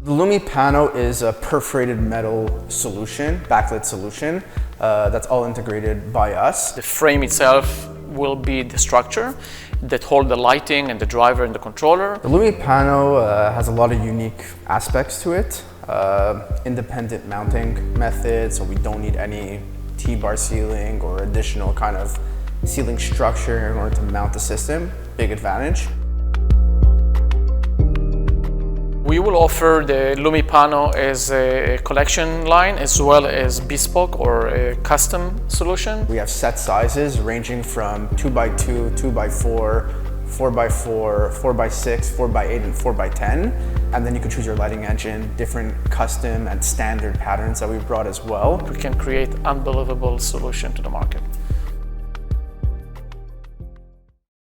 The LumiPano is a perforated metal solution, backlit solution, that's all integrated by us. The frame itself will be the structure that hold the lighting and the driver and the controller. The LumiPano has a lot of unique aspects to it. Independent mounting method, so we don't need any T-bar sealing or additional kind of sealing structure in order to mount the system. Big advantage. We will offer the LumiPano as a collection line as well as bespoke or a custom solution. We have set sizes ranging from 2x2, 2x4, 4x4, 4x6, 4x8, and 4x10. And then you can choose your lighting engine, different custom and standard patterns that we've brought as well. We can create unbelievable solution to the market.